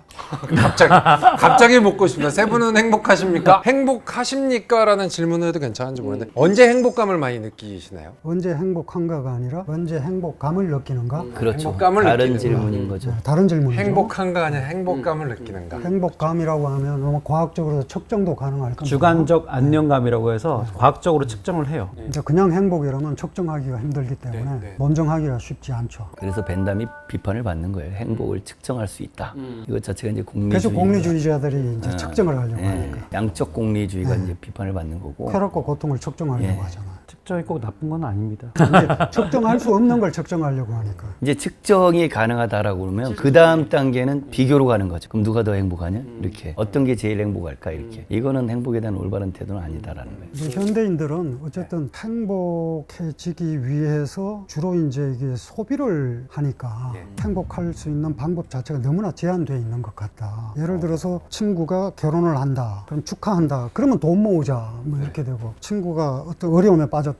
갑자기 묻고 싶다. 세 분은 행복하십니까? 행복하십니까? 라는 질문을 해도 괜찮은지 모르겠는데 언제 행복감을 많이 느끼시나요? 언제 행복한가가 아니라 언제 행복감을 느끼는가? 그렇죠. 행복감을 다른 느끼는 질문인 거죠. 네, 다른 질문이죠. 행복한가 아니라 행복감을 느끼는가? 행복감이라고 하면 너무 과학적으로 측정도 가능할 겁니다. 주관적 안녕감이라고 해서 과학적으로 측정을 해요. 이제 그냥 행복이라면 측정하기가 힘들기 때문에 네. 논증하기가 쉽지 않죠. 그래서 벤담이 비판을 받는 거예요. 행복을 측정할 수 있다. 이것 자체가 이제 그래서 공리주의. 공리주의자들이 이제 측정을 하려고 하니까. 양적 공리주의가 이제 비판을 받는 거고. 쾌락과 고통을 측정하려고 예. 하잖아요. 측정이 꼭 나쁜 건 아닙니다. 근데 측정할 수 없는 걸 측정하려고 하니까. 이제 측정이 가능하다라고 그러면 그 다음 단계는 비교로 가는 거죠. 그럼 누가 더 행복하냐? 이렇게. 어떤 게 제일 행복할까? 이렇게. 이거는 행복에 대한 올바른 태도는 아니다라는 거예요. 이제 현대인들은 어쨌든 행복해지기 위해서 주로 이제 이게 소비를 하니까 행복할 수 있는 방법 자체가 너무나 제한되어 있는 것 같다. 예를 들어서 친구가 결혼을 한다. 그럼 축하한다. 그러면 돈 모으자. 뭐 이렇게 되고, 친구가 어떤 어려움에 빠졌다.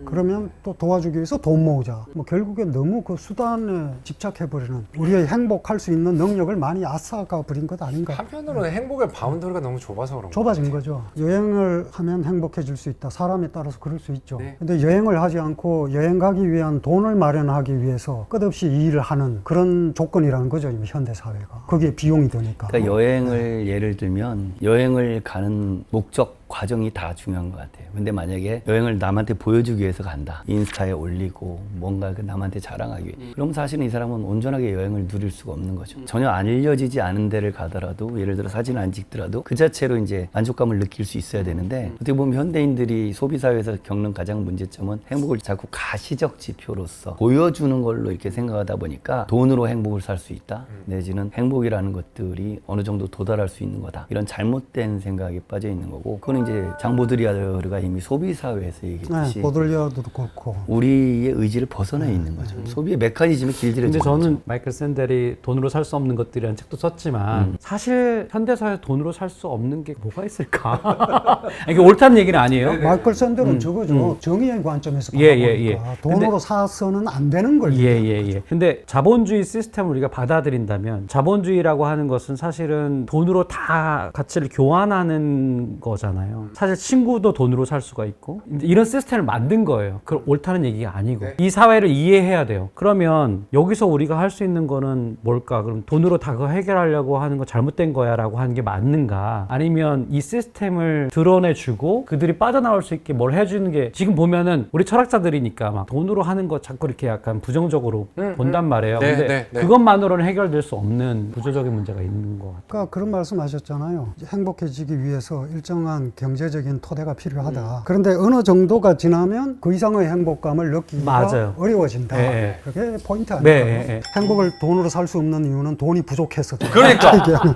그러면 또 도와주기 위해서 돈 모으자. 뭐 결국에 너무 그 수단에 집착해버리는, 우리의 행복할 수 있는 능력을 많이 앗아가 버린 것 아닌가. 한편으로는 행복의 바운더리가 너무 좁아서 그런 거예요. 좁아진 거죠. 여행을 하면 행복해질 수 있다. 사람에 따라서 그럴 수 있죠. 네. 근데 여행을 하지 않고 여행 가기 위한 돈을 마련하기 위해서 끝없이 일을 하는 그런 조건이라는 거죠. 지금 현대 사회가. 거기에 비용이 드니까. 그러니까 여행을 예를 들면 여행을 가는 목적 과정이 다 중요한 것 같아요. 근데 만약에 여행을 남한테 보여주기 위해서 간다. 인스타에 올리고 뭔가 그 남한테 자랑하기 위해. 그럼 사실은 이 사람은 온전하게 여행을 누릴 수가 없는 거죠. 전혀 알려지지 않은 데를 가더라도, 예를 들어 사진 안 찍더라도 그 자체로 이제 만족감을 느낄 수 있어야 되는데, 어떻게 보면 현대인들이 소비사회에서 겪는 가장 문제점은 행복을 자꾸 가시적 지표로서 보여주는 걸로 이렇게 생각하다 보니까 돈으로 행복을 살 수 있다. 내지는 행복이라는 것들이 어느 정도 도달할 수 있는 거다. 이런 잘못된 생각에 빠져 있는 거고, 그건 이제 장 보드리아르가 이미 소비사회에서 얘기했듯이 보들리아도 그렇고. 우리의 의지를 벗어나 있는 거죠. 소비의 메커니즘이 길들여진 근데 거죠. 저는 마이클 샌델이 돈으로 살 수 없는 것들이라는 책도 썼지만 사실 현대사회 돈으로 살 수 없는 게 뭐가 있을까? 이게 옳다는 얘기는 아니에요. 마이클 샌델은 저거죠. 정의의 관점에서 예, 바라보니까 예, 예. 돈으로 사서는 안 되는 걸. 예. 근데 자본주의 시스템을 우리가 받아들인다면, 자본주의라고 하는 것은 사실은 돈으로 다 가치를 교환하는 거잖아요. 사실 친구도 돈으로 살 수가 있고, 이제 이런 시스템을 만든 거예요. 그걸 옳다는 얘기가 아니고. 이 사회를 이해해야 돼요. 그러면 여기서 우리가 할 수 있는 거는 뭘까? 그럼 돈으로 다 그거 해결하려고 하는 거 잘못된 거야 라고 하는 게 맞는가? 아니면 이 시스템을 드러내주고 그들이 빠져나올 수 있게 뭘 해주는 게, 지금 보면은 우리 철학자들이니까 막 돈으로 하는 거 자꾸 이렇게 약간 부정적으로 본단 말이에요. 네, 근데 네. 그것만으로는 해결될 수 없는 구조적인 문제가 있는 것 같아요. 그러니까 그런 말씀하셨잖아요. 행복해지기 위해서 일정한 경제적인 토대가 필요하다. 그런데 어느 정도가 지나면 그 이상의 행복감을 느끼기가 맞아요. 어려워진다. 네. 그게 포인트 아닐까요? 네. 행복을 돈으로 살 수 없는 이유는 돈이 부족해서. 그러니까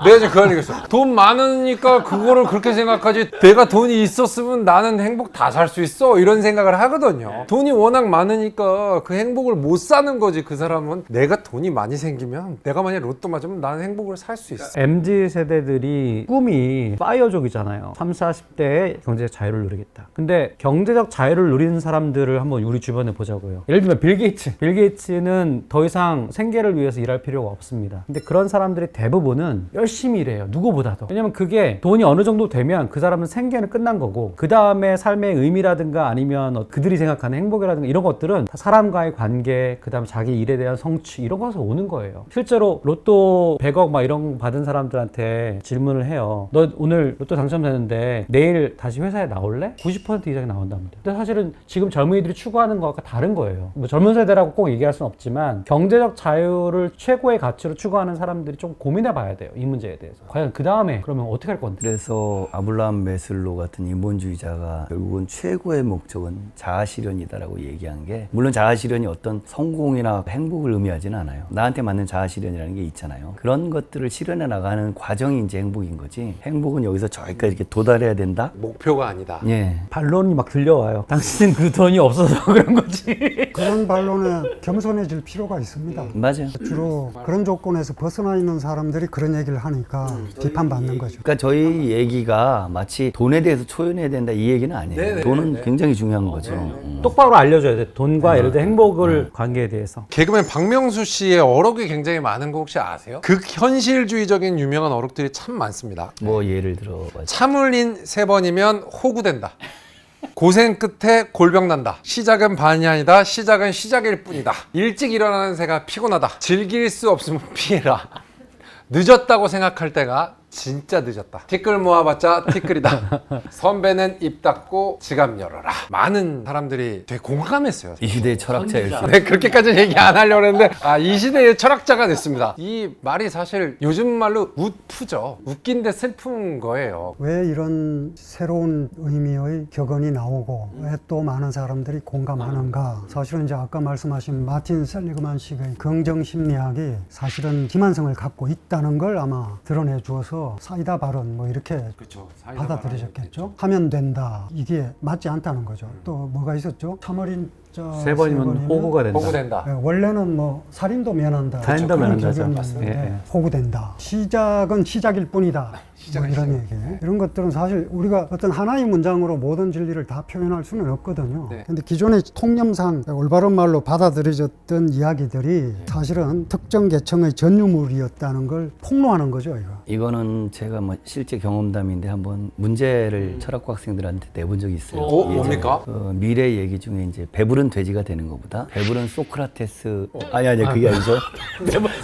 내가 지금 그 얘기했어. 돈 많으니까 그거를 그렇게 생각하지, 내가 돈이 있었으면 나는 행복 다 살 수 있어, 이런 생각을 하거든요. 돈이 워낙 많으니까 그 행복을 못 사는 거지. 그 사람은 내가 돈이 많이 생기면, 내가 만약 로또 맞으면 나는 행복을 살 수 있어. MZ 세대들이 꿈이 파이어족이잖아요. 30, 때에 경제적 자유를 누리겠다. 근데 경제적 자유를 누리는 사람들을 한번 우리 주변에 보자고요. 예를 들면 빌 게이츠는 더 이상 생계를 위해서 일할 필요가 없습니다. 근데 그런 사람들이 대부분은 열심히 일해요. 누구보다도. 왜냐면 그게 돈이 어느 정도 되면 그 사람은 생계는 끝난 거고 그 다음에 삶의 의미라든가 아니면 그들이 생각하는 행복이라든가 이런 것들은 사람과의 관계, 그 다음에 자기 일에 대한 성취 이런 것에서 오는 거예요. 실제로 로또 100억 막 이런 거 받은 사람들한테 질문을 해요. 너 오늘 로또 당첨되는데 내일 다시 회사에 나올래? 90% 이상이 나온답니다. 근데 사실은 지금 젊은이들이 추구하는 것과 다른 거예요. 뭐 젊은 세대라고 꼭 얘기할 수는 없지만 경제적 자유를 최고의 가치로 추구하는 사람들이 좀 고민해 봐야 돼요. 이 문제에 대해서. 과연 그 다음에 그러면 어떻게 할 건데? 그래서 아브라함 메슬로 같은 인본주의자가 결국은 최고의 목적은 자아실현이다라고 얘기한 게, 물론 자아실현이 어떤 성공이나 행복을 의미하지는 않아요. 나한테 맞는 자아실현이라는 게 있잖아요. 그런 것들을 실현해 나가는 과정이 이제 행복인 거지, 행복은 여기서 저기까지 이렇게 도달해야 된다? 목표가 아니다. 예. 반론이 막 들려와요. 당신은 그 돈이 없어서 그런 거지. 그런 반론에 겸손해질 필요가 있습니다. 맞아요. 주로 그런 조건에서 벗어나 있는 사람들이 그런 얘기를 하니까 비판받는 거죠. 그러니까 저희 얘기가 마치 돈에 대해서 초연해야 된다 이 얘기는 아니에요. 네네. 돈은 굉장히 중요한 거죠. 똑바로 알려줘야 돼. 돈과 예를 들어 행복을 관계에 대해서. 개그맨 박명수 씨의 어록이 굉장히 많은 거 혹시 아세요? 극현실주의적인 유명한 어록들이 참 많습니다. 뭐 예를 들어 참을인 3번이면 호구된다. 고생 끝에 골병 난다. 시작은 반이 아니다. 시작은 시작일 뿐이다. 일찍 일어나는 새가 피곤하다. 즐길 수 없으면 피해라. 늦었다고 생각할 때가 진짜 늦었다. 티끌 모아봤자 티끌이다. 선배는 입 닫고 지갑 열어라. 많은 사람들이 되게 공감했어요. 이 시대의 철학자였어요. 네, 그렇게까지 얘기 안 하려고 했는데 이 시대의 철학자가 됐습니다. 이 말이 사실 요즘 말로 웃프죠. 웃긴데 슬픈 거예요. 왜 이런 새로운 의미의 격언이 나오고 왜 또 많은 사람들이 공감하는가? 사실은 이제 아까 말씀하신 마틴 셀리그만식의 긍정 심리학이 사실은 기만성을 갖고 있다는 걸 아마 드러내 주어서 사이다 발언 뭐 이렇게 받아들이셨겠죠. 하면 된다. 이게 맞지 않다는 거죠. 또 뭐가 있었죠? 참어린 자 3번이면 호구가 된다. 호구된다. 원래는 뭐 살인도 면한다. 살인도 그런 면한다죠. 격언이 맞습니다. 있는데 예, 예. 호구된다. 시작은 시작일 뿐이다. 뭐 이런 얘기. 이런 것들은 사실 우리가 어떤 하나의 문장으로 모든 진리를 다 표현할 수는 없거든요. 네. 근데 기존의 통념상 올바른 말로 받아들여졌던 이야기들이 사실은 특정 계층의 전유물이었다는 걸 폭로하는 거죠, 이거. 이거는 제가 뭐 실제 경험담인데 한번 문제를 철학과 학생들한테 내본 적이 있어요. 예전에. 뭡니까? 미래 얘기 중에 이제 배부른 돼지가 되는 것보다 배부른 소크라테스 아니 그게 아니죠.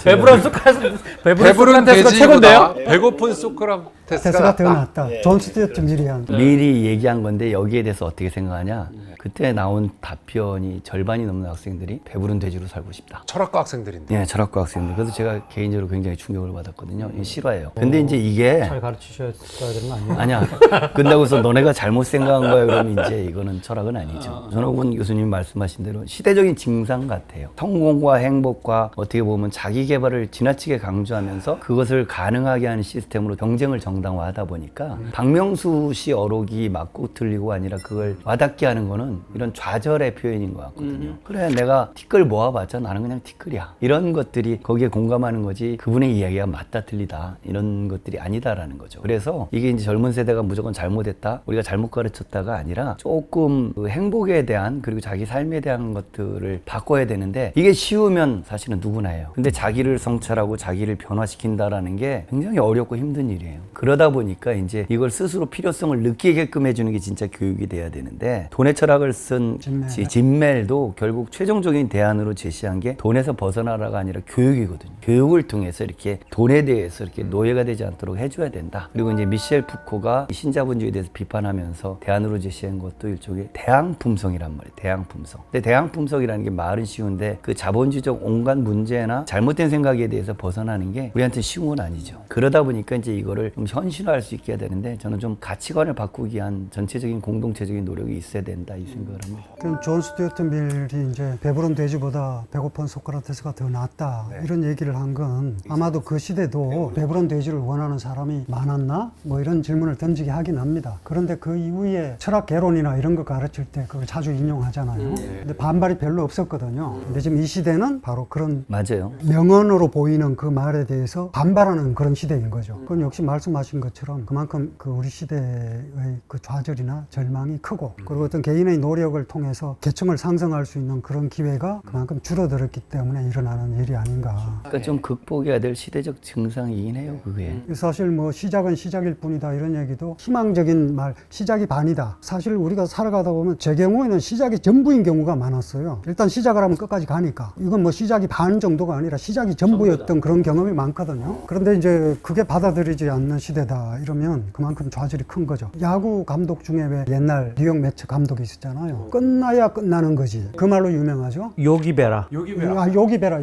배부른 소크라테스가 배부른 최고인데요? 돼지보다 배고픈 소크라테스가 테스가 더 낫다. 낫다. 존 스튜어트 미리한. 미리 얘기한 건데 여기에 대해서 어떻게 생각하냐? 그때 나온 답변이 절반이 넘는 학생들이 배부른 돼지로 살고 싶다. 철학과 학생들인데. 예, 철학과 학생들. 그래서 제가 개인적으로 굉장히 충격을 받았거든요. 이게 실화예요. 근데 이제 이게 잘 가르치셔야 되는 거 아니에요? 아니야. 끝나고서 너네가 잘못 생각한 거야. 그러면 이제 이거는 철학은 아니죠. 전학원 교수님 말씀하신 대로 시대적인 증상 같아요. 성공과 행복과 어떻게 보면 자기 개발을 지나치게 강조하면서 그것을 가능하게 하는 시스템으로 경쟁을 정당화하다 보니까 박명수 씨 어록이 맞고 틀리고 아니라 그걸 와닿게 하는 거는 이런 좌절의 표현인 것 같거든요. 그래, 내가 티끌 모아봤자 나는 그냥 티끌이야. 이런 것들이 거기에 공감하는 거지 그분의 이야기가 맞다 틀리다 이런 것들이 아니다라는 거죠. 그래서 이게 이제 젊은 세대가 무조건 잘못했다, 우리가 잘못 가르쳤다가 아니라 조금 그 행복에 대한 그리고 자기 삶에 대한 것들을 바꿔야 되는데 이게 쉬우면 사실은 누구나 해요. 근데 자기를 성찰하고 자기를 변화시킨다라는 게 굉장히 어렵고 힘든 일이에요. 그러다 보니까 이제 이걸 스스로 필요성을 느끼게끔 해주는 게 진짜 교육이 돼야 되는데, 돈의 철학을 쓴 진멜도 결국 최종적인 대안으로 제시한 게 돈에서 벗어나라가 아니라 교육이거든요. 교육을 통해서 이렇게 돈에 대해서 이렇게 노예가 되지 않도록 해줘야 된다. 그리고 이제 미셸 푸코가 신자본주의에 대해서 비판하면서 대안으로 제시한 것도 일종의 대항품성이란 말이에요. 대항품성. 근데 대항품성이라는 게 말은 쉬운데 그 자본주의적 온갖 문제나 잘못된 생각에 대해서 벗어나는 게 우리한테 쉬운 건 아니죠. 그러다 보니까 이제 이거를 좀 현실화할 수 있게 해야 되는데, 저는 좀 가치관을 바꾸기 위한 전체적인 공동체적인 노력이 있어야 된다. 이 생각을 합니다. 그럼 존 스튜어트 밀이 이제 배부른 돼지보다 배고픈 소크라테스가 더 낫다 이런 얘기를 한 건 아마도 그 시대도 배부른 돼지를 원하는 사람이 많았나? 뭐 이런 질문을 던지게 하긴 합니다. 그런데 그 이후에 철학 개론이나 이런 거 가르칠 때 그걸 자주 인용하잖아요. 근데 반발이 별로 없었거든요. 근데 지금 이 시대는 바로 그런 맞아요. 명언으로 보이는 그 말에 대해서 반발하는 그런 시대인 거죠. 그건 역시 말씀하신 것처럼 그만큼 그 우리 시대의 그 좌절이나 절망이 크고 그리고 어떤 개인의 노력을 통해서 계층을 상승할 수 있는 그런 기회가 그만큼 줄어들었기 때문에 일어나는 일이 아닌가. 그러니까 좀 극복해야 될 시대적 증상이긴 해요, 그게. 사실 뭐 시작은 시작일 뿐이다 이런 얘기도 희망적인 말, 시작이 반이다. 사실 우리가 살아가다 보면 제 경우에는 시작이 전부인 경우가 많았어요. 일단 시작을 하면 끝까지 가니까. 이건 뭐 시작이 반 정도가 아니라 시작이 전부였던 그런 경험이 많거든요. 그런데 이제 그게 받아들이지 않는 시대다 이러면 그만큼 좌절이 큰 거죠. 야구 감독 중에 왜 옛날 뉴욕 매츠 감독이 있었잖아요. 끝나야 끝나는 거지. 그 말로 유명하죠. 요기베라. 아, 요기베라.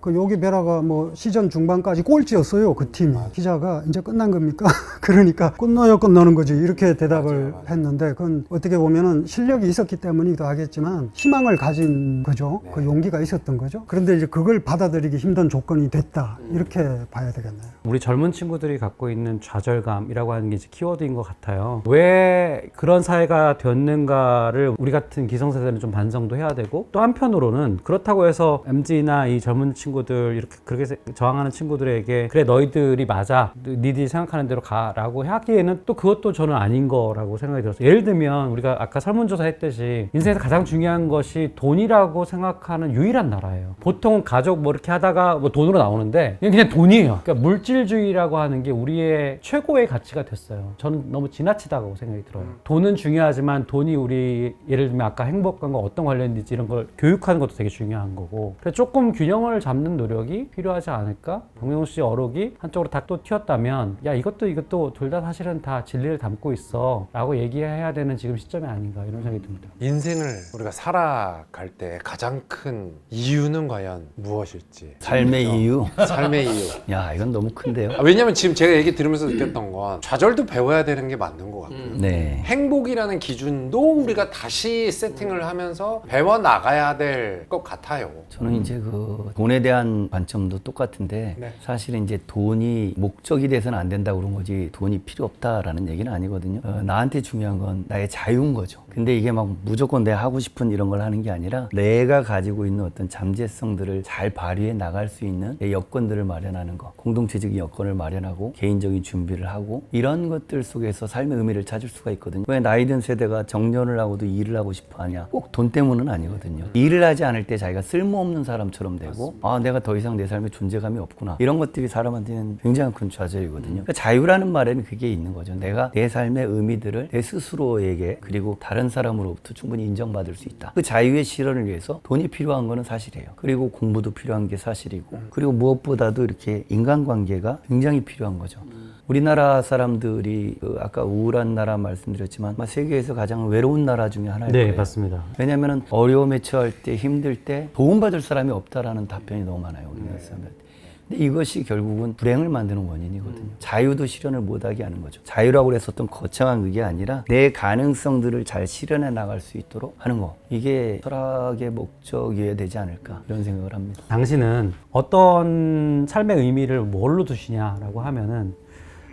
그 요기베라가 뭐 시즌 중반까지 꼴찌였어요. 그 팀이. 기자가 이제 끝난 겁니까? 그러니까 끝나야 끝나는 거지. 이렇게 대답을 했는데 그건 어떻게 보면은 실력이 있었기 때문이기도 하겠지만 희망을 가진 거죠. 그 용기가 있었던 거죠. 그런데 이제 그걸 받아들이기 힘든 조건이 됐다. 이렇게 봐야 되겠네요. 우리 젊은 친구들이 갖고 있는 좌절감이라고 하는 게 이제 키워드인 것 같아요. 왜 그런 사회가 됐는가를 우리 같은 기성세대는 좀 반성도 해야 되고 또 한편으로는 그렇다고 해서 MZ나 이 젊은 친구들 이렇게 그렇게 저항하는 친구들에게 그래 너희들이 맞아 니들이 생각하는 대로 가라고 하기에는 또 그것도 저는 아닌 거라고 생각이 들었어요. 예를 들면 우리가 아까 설문조사 했듯이 인생에서 가장 중요한 것이 돈이라고 생각하는 유일한 나라예요. 보통은 가족 뭐 이렇게 하다가 뭐 돈으로 나오는데 그냥 돈이에요. 그러니까 물질주의라고 하는 게 우리의 최고의 가치가 됐어요. 저는 너무 지나치다고 생각이 들어요. 돈은 중요하지만 돈이 우리 예를 들면 아까 행복감과 어떤 관련인지 이런 걸 교육하는 것도 되게 중요한 거고 그래서 조금 균형을 잡는 노력이 필요하지 않을까? 박명수 씨 어록이 한쪽으로 다 또 튀었다면 야 이것도 둘 다 사실은 다 진리를 담고 있어 라고 얘기해야 되는 지금 시점이 아닌가 이런 생각이 듭니다. 인생을 우리가 살아갈 때 가장 큰 이유는 과연 무엇일지. 삶의 이유. 삶의 이유. 야, 이건 너무 큰데요. 왜냐면 지금 제가 얘기 들으면서 느꼈던 건 좌절도 배워야 되는 게 맞는 것 같아요. 네. 행복이라는 기준도 우리가 다시 세팅을 하면서 배워 나가야 될 것 같아요. 저는 이제 그 돈에 대한 관점도 똑같은데 네. 사실 이제 돈이 목적이 돼서는 안 된다고 그런 거지 돈이 필요 없다라는 얘기는 아니거든요. 나한테 중요한 건 나의 자유인 거죠. 근데 이게 막 무조건 내가 하고 싶은 이런 걸 하는 게 아니라 내가 가지고 있는 어떤 잠재성들을 잘 발휘해 나갈 수 있는 내 여건들을 마련하는 거, 공동체적인 여건을 마련하고 개인적인 준비를 하고 이런 것들 속에서 삶의 의미를 찾을 수가 있거든요. 왜 나이 든 세대가 정년을 하고도 일을 하고 싶어 하냐? 꼭 돈 때문은 아니거든요. 일을 하지 않을 때 자기가 쓸모없는 사람처럼 되고 아 내가 더 이상 내 삶에 존재감이 없구나. 이런 것들이 사람한테는 굉장히 큰 좌절이거든요. 그러니까 자유라는 말에는 그게 있는 거죠. 내가 내 삶의 의미들을 내 스스로에게 그리고 다른 사람으로부터 충분히 인정받을 수 있다. 그 자유의 실현을 위해서 돈이 필요한 거는 사실이에요. 그리고 공부도 필요한 게 사실이고 그리고 무엇보다도 이렇게 인간관계가 굉장히 필요한 거죠. 우리나라 사람들이 아까 우울한 나라 말씀드렸지만 세계에서 가장 외로운 나라 중에 하나일 네, 거예요. 맞습니다. 왜냐하면 어려움에 처할 때 힘들 때 도움받을 사람이 없다라는 답변이 너무 많아요. 우리나라 사람들. 근데 이것이 결국은 불행을 만드는 원인이거든요. 자유도 실현을 못하게 하는 거죠. 자유라고 해서 어떤 거창한 그게 아니라 내 가능성들을 잘 실현해 나갈 수 있도록 하는 거. 이게 철학의 목적이어야 되지 않을까 이런 생각을 합니다. 당신은 어떤 삶의 의미를 뭘로 두시냐라고 하면은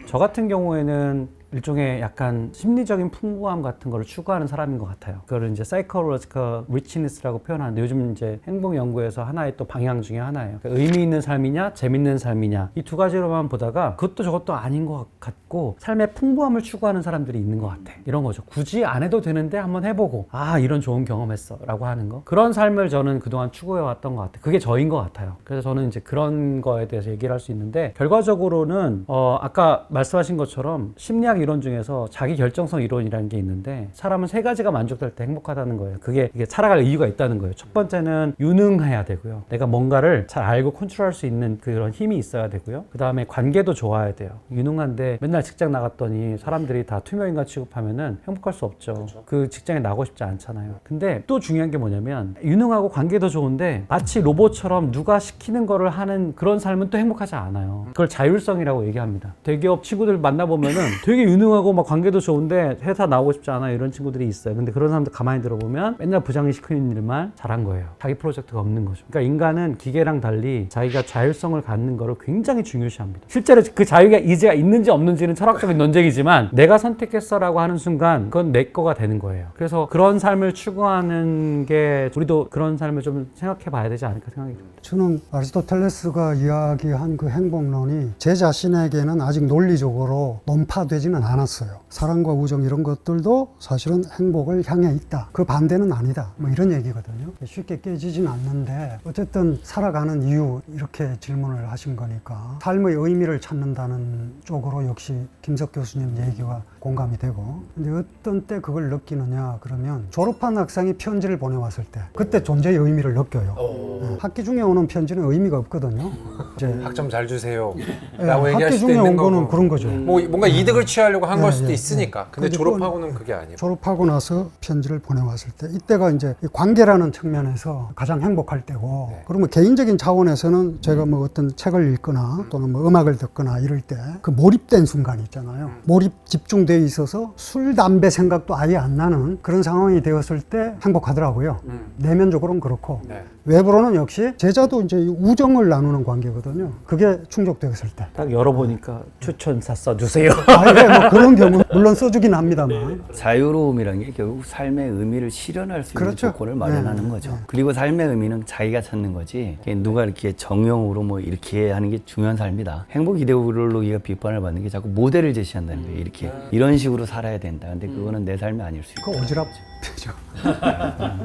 저 같은 경우에는 일종의 약간 심리적인 풍부함 같은 걸 추구하는 사람인 것 같아요. 그걸 이제 psychological richness라고 표현하는데 요즘 이제 행복 연구에서 하나의 또 방향 중에 하나예요. 그러니까 의미 있는 삶이냐, 재밌는 삶이냐 이 두 가지로만 보다가 그것도 저것도 아닌 것 같고 삶의 풍부함을 추구하는 사람들이 있는 것 같아. 이런 거죠. 굳이 안 해도 되는데 한번 해보고 아 이런 좋은 경험했어라고 하는 거. 그런 삶을 저는 그동안 추구해왔던 것 같아요. 그게 저인 것 같아요. 그래서 저는 이제 그런 거에 대해서 얘기를 할 수 있는데 결과적으로는 아까 말씀하신 것처럼 심리학 이론 중에서 자기 결정성 이론이라는 게 있는데 사람은 세 가지가 만족될 때 행복하다는 거예요. 그게 이게 살아갈 이유가 있다는 거예요. 첫 번째는 유능해야 되고요. 내가 뭔가를 잘 알고 컨트롤할 수 있는 그런 힘이 있어야 되고요. 그 다음에 관계도 좋아야 돼요. 유능한데 맨날 직장 나갔더니 사람들이 다 투명인간 취급하면은 행복할 수 없죠. 그렇죠. 그 직장에 나가고 싶지 않잖아요. 근데 또 중요한 게 뭐냐면 유능하고 관계도 좋은데 마치 로봇처럼 누가 시키는 거를 하는 그런 삶은 또 행복하지 않아요. 그걸 자율성이라고 얘기합니다. 대기업 친구들 만나보면은 되게 유능하고 막 관계도 좋은데 회사 나오고 싶지 않아 이런 친구들이 있어요. 근데 그런 사람들 가만히 들어보면 맨날 부장이 시키는 일만 잘한 거예요. 자기 프로젝트가 없는 거죠. 그러니까 인간은 기계랑 달리 자기가 자율성을 갖는 거를 굉장히 중요시합니다. 실제로 그 자유가 이제가 있는지 없는지는 철학적인 논쟁이지만 내가 선택했어라고 하는 순간 그건 내 거가 되는 거예요. 그래서 그런 삶을 추구하는 게 우리도 그런 삶을 좀 생각해 봐야 되지 않을까 생각이 듭니다. 저는 아리스토텔레스가 이야기한 그 행복론이 제 자신에게는 아직 논리적으로 논파되지는 않았어요. 사랑과 우정 이런 것들도 사실은 행복을 향해 있다. 그 반대는 아니다. 뭐 이런 얘기거든요. 쉽게 깨지진 않는데 어쨌든 살아가는 이유 이렇게 질문을 하신 거니까 삶의 의미를 찾는다는 쪽으로 역시 김석 교수님 얘기와 공감이 되고 근데 어떤 때 그걸 느끼느냐 그러면 졸업한 학생이 편지를 보내왔을 때 그때 존재의 의미를 느껴요. 학기 중에 오는 편지는 의미가 없거든요. 이제 학점 잘 주세요. 예, 라고 얘기할 학기 수도 중에 있는 온 거는 거고. 그런 거죠. 뭐 뭔가 이득을 취하려고 한 걸 수도 예, 있으니까. 근데 근데 졸업하고는 그게 아니고. 졸업하고 나서 편지를 보내왔을 때 이때가 이제 이 관계라는 측면에서 가장 행복할 때고 그러면 개인적인 차원에서는 제가 뭐 어떤 책을 읽거나 또는 뭐 음악을 듣거나 이럴 때 그 몰입된 순간 있잖아요. 몰입 집중돼 있어서 술, 담배 생각도 아예 안 나는 그런 상황이 되었을 때 행복하더라고요. 내면적으로는 그렇고 네. 외부로는 역시 제자도 이제 우정을 나누는 관계거든요. 그게 충족되었을 때. 딱 열어보니까 추천사 써주세요. 예, 뭐 그런 경우 물론 써주긴 합니다만. 자유로움이란 게 결국 삶의 의미를 실현할 수 있는 그렇죠. 조건을 마련하는 네. 거죠. 그리고 삶의 의미는 자기가 찾는 거지. 누가 이렇게 정형으로 뭐 이렇게 하는 게 중요한 삶이다. 행복 이데올로기가 비판을 받는 게 자꾸 모델을 제시한다는 거예요. 이렇게 이런 식으로 살아야 된다. 근데 그거는 내 삶이 아닐 수 있고. 그 오지랖죠.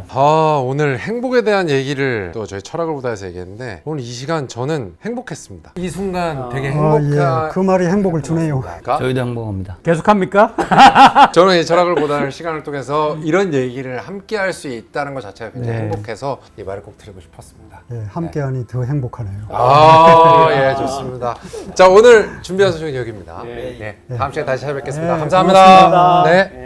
아, 오늘 행복에 대한 얘기를 또 저희 철학을 보다 해서 얘기했는데 오늘 이 시간 저는 행복했습니다. 이 순간 되게 행복한 예. 그 말이 행복을 주네요. 저희도 행복합니다. 계속합니까? 저는 이 철학을 보다는 시간을 통해서 이런 얘기를 함께 할 수 있다는 것 자체가 굉장히 네. 행복해서 이 말을 꼭 드리고 싶었습니다. 예, 함께하니 더 행복하네요. 아, 예, 좋습니다. 자, 오늘 준비한 소식은 여기입니다. 네. 다음 시간에 다시 찾아뵙겠습니다. 네, 감사합니다. 고맙습니다. 네.